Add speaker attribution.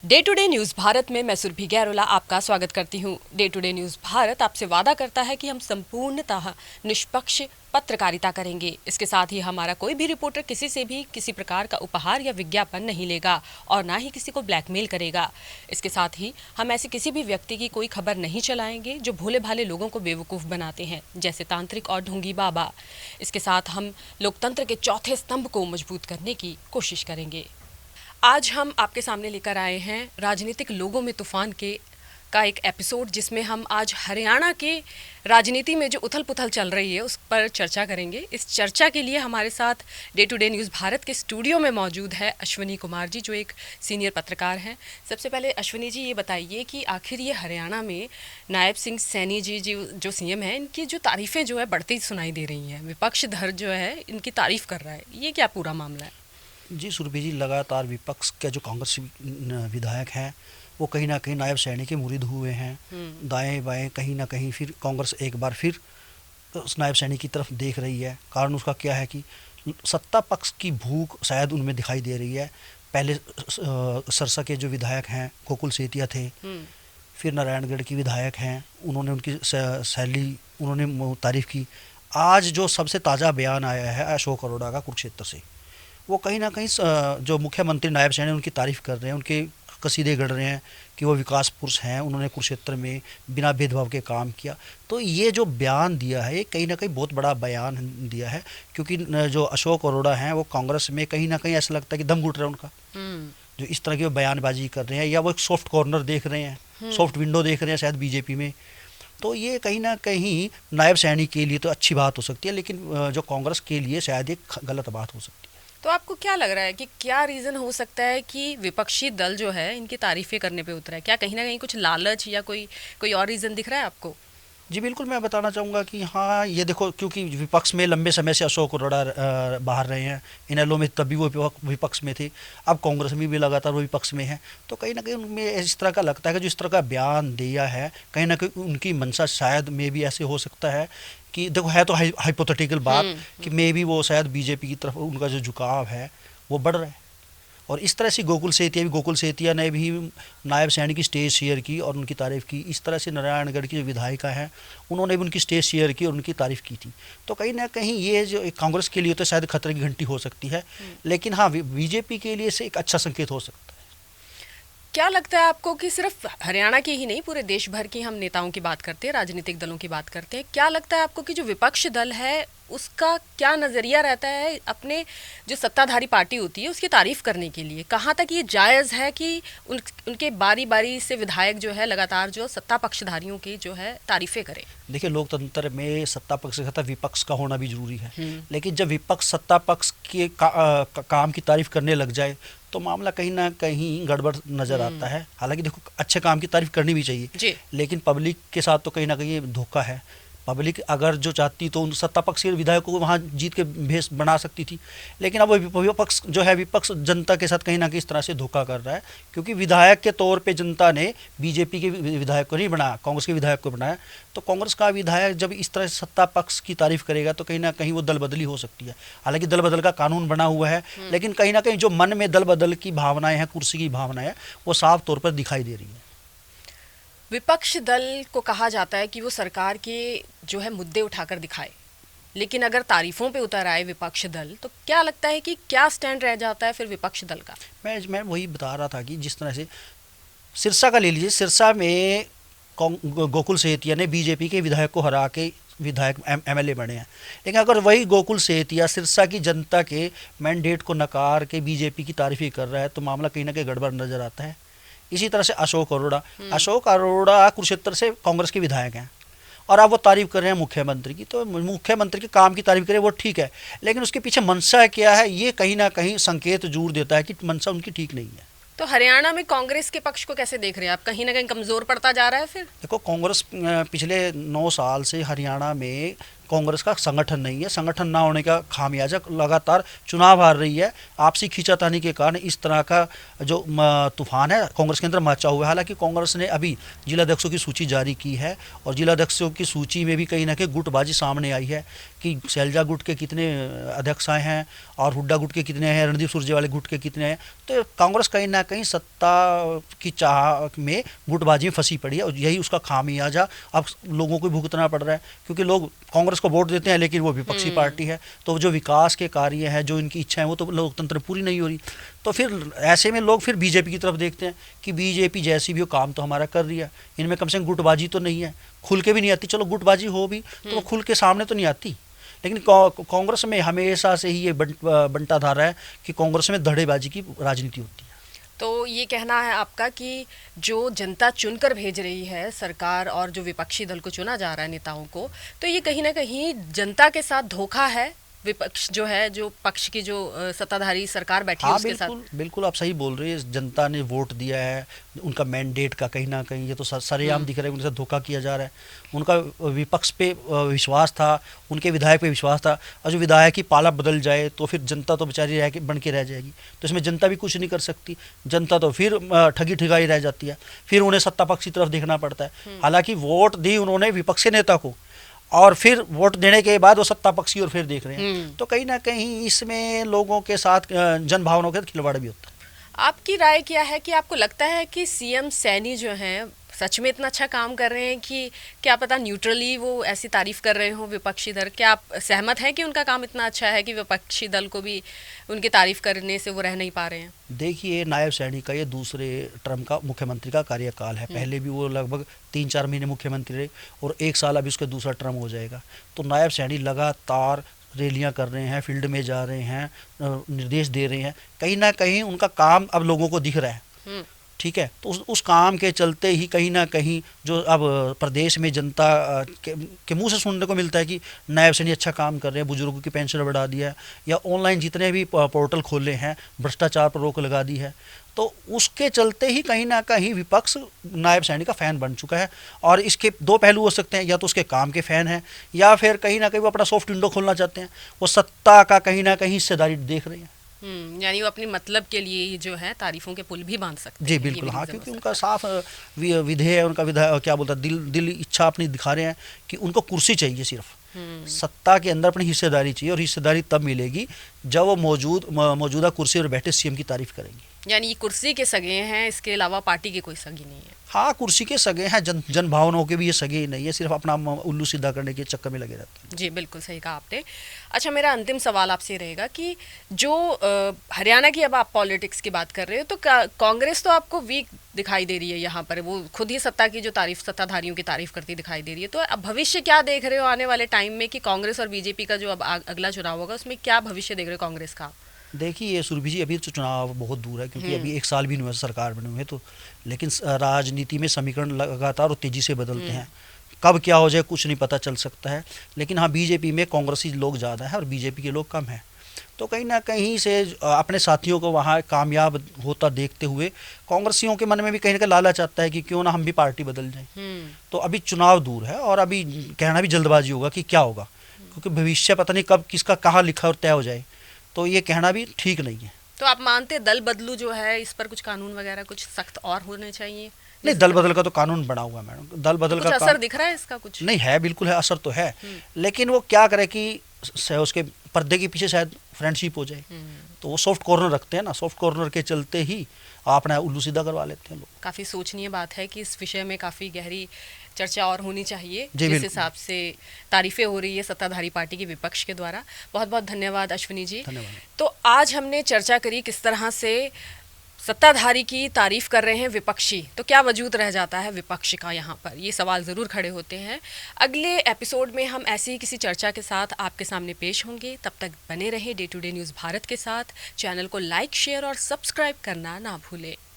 Speaker 1: Day to day news Bharat में मैं सुरभि गैरोला आपका स्वागत करती हूं। Day to day news Bharat आपसे वादा करता है कि हम संपूर्णतः निष्पक्ष पत्रकारिता करेंगे। इसके साथ ही हमारा कोई भी रिपोर्टर किसी से भी किसी प्रकार का उपहार या विज्ञापन नहीं लेगा और ना ही किसी को ब्लैकमेल करेगा। इसके साथ ही हम ऐसे किसी भी व्यक्ति की कोई खबर नहीं चलाएंगे जो भोले भाले लोगों को बेवकूफ़ बनाते हैं, जैसे तांत्रिक और ढोंगी बाबा। इसके साथ हम लोकतंत्र के चौथे स्तंभ को मजबूत करने की कोशिश करेंगे। आज हम आपके सामने लेकर आए हैं राजनीतिक लोगों में तूफान का एक एपिसोड, जिसमें हम आज हरियाणा के राजनीति में जो उथल पुथल चल रही है उस पर चर्चा करेंगे। इस चर्चा के लिए हमारे साथ day to day news Bharat के स्टूडियो में मौजूद है अश्विनी कुमार जी, जो एक सीनियर पत्रकार हैं। सबसे पहले अश्विनी जी ये बताइए कि आखिर ये हरियाणा में नायब सिंह सैनी जी जो सीएम हैं, इनकी जो तारीफ़ें जो है बढ़ती सुनाई दे रही हैं। विपक्ष धर जो है इनकी तारीफ़ कर रहा है, ये क्या पूरा मामला है?
Speaker 2: जी सुरभि जी, लगातार विपक्ष के जो कांग्रेस विधायक हैं वो कहीं ना कहीं नायब सैनी के मुरीद हुए हैं। दाएं बाएं कहीं ना कहीं फिर कांग्रेस एक बार फिर उस नायब सैनी की तरफ देख रही है। कारण उसका क्या है कि सत्ता पक्ष की भूख शायद उनमें दिखाई दे रही है। पहले सिरसा के जो विधायक हैं गोकुल सेतिया थे, फिर नारायणगढ़ की विधायक हैं, उन्होंने उनकी शैली उन्होंने तारीफ़ की। आज जो सबसे ताज़ा बयान आया है अशोक अरोड़ा का कुरुक्षेत्र से, वो कहीं ना कहीं जो मुख्यमंत्री नायब सैनी उनकी तारीफ़ कर रहे हैं, उनके कसीदे गढ़ रहे हैं कि वो विकास पुरुष हैं, उन्होंने कुरुक्षेत्र में बिना भेदभाव के काम किया। तो ये जो बयान दिया है ये कहीं ना कहीं बहुत बड़ा बयान दिया है, क्योंकि जो अशोक अरोड़ा हैं वो कांग्रेस में कहीं ना कहीं ऐसा लगता है कि दम घुट रहा है उनका। जो इस तरह की वो बयानबाजी कर रहे हैं या वो एक सॉफ्ट कॉर्नर देख रहे हैं, सॉफ्ट विंडो देख रहे हैं शायद बीजेपी में। तो ये कहीं ना कहीं नायब सैनी के लिए तो अच्छी बात हो सकती है, लेकिन जो कांग्रेस के लिए शायद एक गलत बात हो सकती है।
Speaker 1: तो आपको क्या लग रहा है कि क्या रीज़न हो सकता है कि विपक्षी दल जो है इनकी तारीफ़ें करने पे उतरा है? क्या कहीं ना कहीं कुछ लालच या कोई और रीज़न दिख रहा है आपको?
Speaker 2: जी बिल्कुल, मैं बताना चाहूँगा कि हाँ, ये देखो, क्योंकि विपक्ष में लंबे समय से अशोक अरोड़ा बाहर रहे हैं। इनेलो में तभी वो विपक्ष में थे, अब कांग्रेस में भी लगातार वो विपक्ष में है। तो कहीं ना कहीं उनमें इस तरह का लगता है कि जो इस तरह का बयान दिया है, कहीं ना कहीं उनकी मंशा शायद में भी ऐसे हो सकता है कि देखो, है तो हाइपोथेटिकल बात कि मे भी वो शायद बीजेपी की तरफ उनका जो झुकाव है वो बढ़ रहा है। और इस तरह से गोकुल सेतिया ने भी नायब सैनी की स्टेज शेयर की और उनकी तारीफ़ की। इस तरह से नारायणगढ़ की जो विधायिका हैं उन्होंने भी उनकी स्टेज शेयर की और उनकी तारीफ़ की थी। तो कहीं ना कहीं ये जो कांग्रेस के लिए तो शायद खतरे की घंटी हो सकती है, लेकिन हाँ, बीजेपी के लिए से एक अच्छा संकेत हो सकता है।
Speaker 1: क्या लगता है आपको कि सिर्फ हरियाणा की ही नहीं, पूरे देश भर की हम नेताओं की बात करते हैं, राजनीतिक दलों की बात करते हैं, क्या लगता है आपको कि जो विपक्ष दल है उसका क्या नज़रिया रहता है अपने जो सत्ताधारी पार्टी होती है उसकी तारीफ़ करने के लिए? कहाँ तक ये जायज़ है कि उनके बारी बारी से विधायक जो है लगातार जो सत्ता पक्षधारियों की जो है तारीफ़ें करें?
Speaker 2: देखिए, लोकतंत्र में सत्ता पक्ष के साथ विपक्ष का होना भी जरूरी है, लेकिन जब विपक्ष सत्ता पक्ष के काम की तारीफ करने लग जाए तो मामला कहीं ना कहीं गड़बड़ नजर आता है। हालांकि देखो, अच्छे काम की तारीफ करनी भी चाहिए, लेकिन पब्लिक के साथ तो कहीं ना कहीं धोखा है। पब्लिक अगर जो चाहती तो उन सत्ता पक्ष के विधायकों को वहाँ जीत के भेष बना सकती थी, लेकिन अब वो विपक्ष जो है, विपक्ष जनता के साथ कहीं ना कहीं इस तरह से धोखा कर रहा है, क्योंकि विधायक के तौर पे जनता ने बीजेपी के विधायक को नहीं बनाया, कांग्रेस के विधायक को बनाया। तो कांग्रेस का विधायक जब इस तरह से सत्ता पक्ष की तारीफ करेगा तो कहीं ना कहीं वो दल बदली हो सकती है। हालांकि दल बदल का कानून बना हुआ है, लेकिन कहीं ना कहीं जो मन में दल बदल की भावनाएं हैं, कुर्सी की भावनाएं हैं, वो साफ तौर पर दिखाई दे रही है।
Speaker 1: विपक्ष दल को कहा जाता है कि वो सरकार के जो है मुद्दे उठाकर दिखाए, लेकिन अगर तारीफों पे उतर आए विपक्ष दल तो क्या लगता है कि क्या स्टैंड रह जाता है फिर विपक्ष दल का? मैं
Speaker 2: वही बता रहा था कि जिस तरह से सिरसा का ले लीजिए, सिरसा में गोकुल सेतिया ने बीजेपी के विधायक को हरा के विधायक एमएलए बने हैं, लेकिन अगर वही गोकुल सेतिया सिरसा की जनता के मैंडेट को नकार के बीजेपी की तारीफी कर रहा है तो मामला कहीं ना कहीं गड़बड़ नजर आता है। इसी तरह से अशोक अरोड़ा कुरुक्षेत्र से कांग्रेस के विधायक हैं और अब वो तारीफ कर रहे हैं मुख्यमंत्री की। तो मुख्यमंत्री के काम की तारीफ करें वो ठीक है, लेकिन उसके पीछे मंशा क्या है ये कहीं ना कहीं संकेत जरूर देता है कि मंशा उनकी ठीक नहीं है।
Speaker 1: तो हरियाणा में कांग्रेस के पक्ष को कैसे देख रहे हैं आप? कहीं ना कहीं कमजोर पड़ता जा रहा है फिर?
Speaker 2: देखो, कांग्रेस पिछले 9 साल से हरियाणा में कांग्रेस का संगठन नहीं है। संगठन ना होने का खामियाजा लगातार चुनाव हार रही है। आपसी खींचातानी के कारण इस तरह का जो तूफान है कांग्रेस के अंदर मचा हुआ है। हालांकि कांग्रेस ने अभी जिलाध्यक्षों की सूची जारी की है और जिलाध्यक्षों की सूची में भी कहीं ना कहीं गुटबाजी सामने आई है कि शैलजा गुट के कितने अध्यक्ष आए हैं और हुड्डा गुट के कितने हैं, रणदीप सुरजेवाले गुट के कितने हैं। तो कांग्रेस कहीं ना कहीं सत्ता की चाह में गुटबाजी में फंसी पड़ी है और यही उसका खामियाजा अब लोगों को भुगतना पड़ रहा है, क्योंकि लोग कांग्रेस को वोट देते हैं लेकिन वो विपक्षी पार्टी है। तो जो विकास के कार्य हैं, जो इनकी इच्छाएं, वो तो लोकतंत्र में पूरी नहीं हो रही। तो फिर ऐसे में लोग फिर बीजेपी की तरफ देखते हैं कि बीजेपी जैसी भी हो काम तो हमारा कर रही है, इनमें कम से कम गुटबाजी तो नहीं है, खुल के भी नहीं आती। चलो गुटबाजी हो भी तो वो खुल के सामने तो नहीं आती। लेकिन कांग्रेस में हमेशा से ही ये बंटाधारा है कि कांग्रेस में धड़ेबाजी की राजनीति होती है।
Speaker 1: तो ये कहना है आपका कि जो जनता चुनकर भेज रही है सरकार और जो विपक्षी दल को चुना जा रहा है नेताओं को, तो ये कहीं ना कहीं जनता के साथ धोखा है। विपक्ष जो है, जो पक्ष की जो सत्ताधारी सरकार बैठी है उसके साथ।
Speaker 2: बिल्कुल आप सही बोल रहे हैं। जनता ने वोट दिया है, उनका मैंडेट का कहीं ना कहीं ये तो सरेआम दिख रहा है, उनके साथ धोखा किया जा रहा है। उनका विपक्ष पे विश्वास था, उनके विधायक पे विश्वास था, और जो विधायक की पाला बदल जाए तो फिर जनता तो बेचारी बन के रह जाएगी। तो इसमें जनता भी कुछ नहीं कर सकती। जनता तो फिर ठगी ठिगाई रह जाती है, फिर उन्हें सत्ता पक्ष की तरफ देखना पड़ता है। हालांकि वोट दी उन्होंने विपक्ष के नेता को, और फिर वोट देने के बाद वो सत्ता पक्ष की ओर फिर देख रहे हैं। तो कहीं ना कहीं इसमें लोगों के साथ जन भावनाओं के खिलवाड़ भी होता है।
Speaker 1: आपकी राय क्या है कि आपको लगता है कि सीएम सैनी जो हैं सच में इतना अच्छा काम कर रहे हैं कि क्या पता न्यूट्रली वो ऐसी तारीफ कर रहे हो विपक्षी दल? क्या आप सहमत हैं कि उनका काम इतना अच्छा है कि विपक्षी दल को भी उनकी तारीफ करने से वो रह नहीं पा रहे हैं?
Speaker 2: देखिए, नायब सैनी का ये दूसरे टर्म का मुख्यमंत्री का कार्यकाल है। पहले भी वो लगभग 3-4 महीने मुख्यमंत्री रहे और 1 साल अभी उसका दूसरा टर्म हो जाएगा। तो नायब सैनी लगातार रैलियां कर रहे हैं, फील्ड में जा रहे हैं, निर्देश दे रहे हैं। कहीं ना कहीं उनका काम अब लोगों को दिख रहा है। ठीक है, तो उस काम के चलते ही कहीं ना कहीं जो अब प्रदेश में जनता के मुंह से सुनने को मिलता है कि नायब सैनी अच्छा काम कर रहे हैं, बुजुर्गों की पेंशन बढ़ा दिया है, या ऑनलाइन जितने भी पोर्टल खोले हैं भ्रष्टाचार पर रोक लगा दी है। तो उसके चलते ही कहीं ना कहीं विपक्ष नायब सैनी का फ़ैन बन चुका है। और इसके दो पहलू हो सकते हैं, या तो उसके काम के फ़ैन हैं, या फिर कहीं ना कहीं वो अपना सॉफ्ट विंडो खोलना चाहते हैं। वो सत्ता का कहीं ना कहीं हिस्सेदारी देख रहे हैं।
Speaker 1: यानी वो अपने मतलब के लिए जो है तारीफों के पुल भी बांध सकते हैं।
Speaker 2: जी बिल्कुल, हाँ, क्योंकि उनका साफ विधेय है, उनका विधायक क्या बोलता है, दिल इच्छा अपनी दिखा रहे हैं कि उनको कुर्सी चाहिए, सिर्फ सत्ता के अंदर अपनी हिस्सेदारी चाहिए। और हिस्सेदारी तब मिलेगी जब वो मौजूदा कुर्सी पर बैठे सीएम की तारीफ करेंगे।
Speaker 1: यानी ये कुर्सी के सगे हैं, इसके अलावा पार्टी के कोई सगी नहीं है।
Speaker 2: हाँ, कुर्सी के सगे हैं, जन भावनाओं के भी ये सगे ही नहीं है, सिर्फ अपना उल्लू सीधा करने के चक्कर में लगे रहते हैं।
Speaker 1: जी बिल्कुल सही कहा आपने। अच्छा, मेरा अंतिम सवाल आपसे रहेगा कि जो हरियाणा की अब आप पॉलिटिक्स की बात कर रहे हो, तो कांग्रेस तो आपको वीक दिखाई दे रही है यहाँ पर, वो खुद ही सत्ता की जो तारीफ, सत्ताधारियों की तारीफ करती दिखाई दे रही है। तो अब भविष्य क्या देख रहे हो आने वाले टाइम में कि कांग्रेस और बीजेपी का जो अब अगला चुनाव होगा उसमें क्या भविष्य देख रहे हो कांग्रेस का?
Speaker 2: देखिए सुरभि जी, अभी तो चुनाव बहुत दूर है, क्योंकि अभी 1 साल भी नहीं हुआ सरकार बने हुए। तो लेकिन राजनीति में समीकरण लगातार और तेज़ी से बदलते हैं, कब क्या हो जाए कुछ नहीं पता चल सकता है। लेकिन हाँ, बीजेपी में कांग्रेसी लोग ज़्यादा हैं और बीजेपी के लोग कम हैं। तो कहीं ना कहीं से अपने साथियों को वहाँ कामयाब होता देखते हुए कांग्रेसियों के मन में भी कहीं ना कहीं लालच आता है कि क्यों ना हम भी पार्टी बदल जाएं। तो अभी चुनाव दूर है और अभी कहना भी जल्दबाजी होगा कि क्या होगा, क्योंकि भविष्य पता नहीं कब किसका कहाँ लिखा और तय हो जाए। तो ये कहना भी ठीक नहीं है।
Speaker 1: तो आप मानते दल बदलू जो है, इस पर कुछ कानून वगैरह कुछ सख्त और होने चाहिए?
Speaker 2: नहीं, दल बदल का तो कानून बना हुआ है मैडम। दल बदल
Speaker 1: तो
Speaker 2: का
Speaker 1: असर दिख रहा है इसका? कुछ
Speaker 2: नहीं है, बिल्कुल है, असर तो है। लेकिन वो क्या करे कि उसके पर्दे के पीछे शायद फ्रेंडशिप हो जाए, तो वो सॉफ्ट कॉर्नर रखते हैं ना, सॉफ्ट कॉर्नर के चलते ही अपना उल्लू सीधा करवा लेते हैं लोग।
Speaker 1: काफ़ी सोचनीय बात है कि इस विषय में काफ़ी गहरी चर्चा और होनी चाहिए,
Speaker 2: जिस
Speaker 1: हिसाब से तारीफें हो रही है सत्ताधारी पार्टी के विपक्ष के द्वारा। बहुत बहुत धन्यवाद अश्विनी जी।
Speaker 2: धन्यवाद।
Speaker 1: तो आज हमने चर्चा करी किस तरह से सत्ताधारी की तारीफ कर रहे हैं विपक्षी, तो क्या वजूद रह जाता है विपक्ष का यहाँ पर, ये सवाल ज़रूर खड़े होते हैं। अगले एपिसोड में हम ऐसी ही किसी चर्चा के साथ आपके सामने पेश होंगे। तब तक बने रहे day to day news Bharat के साथ। चैनल को लाइक, शेयर और सब्सक्राइब करना ना भूलें।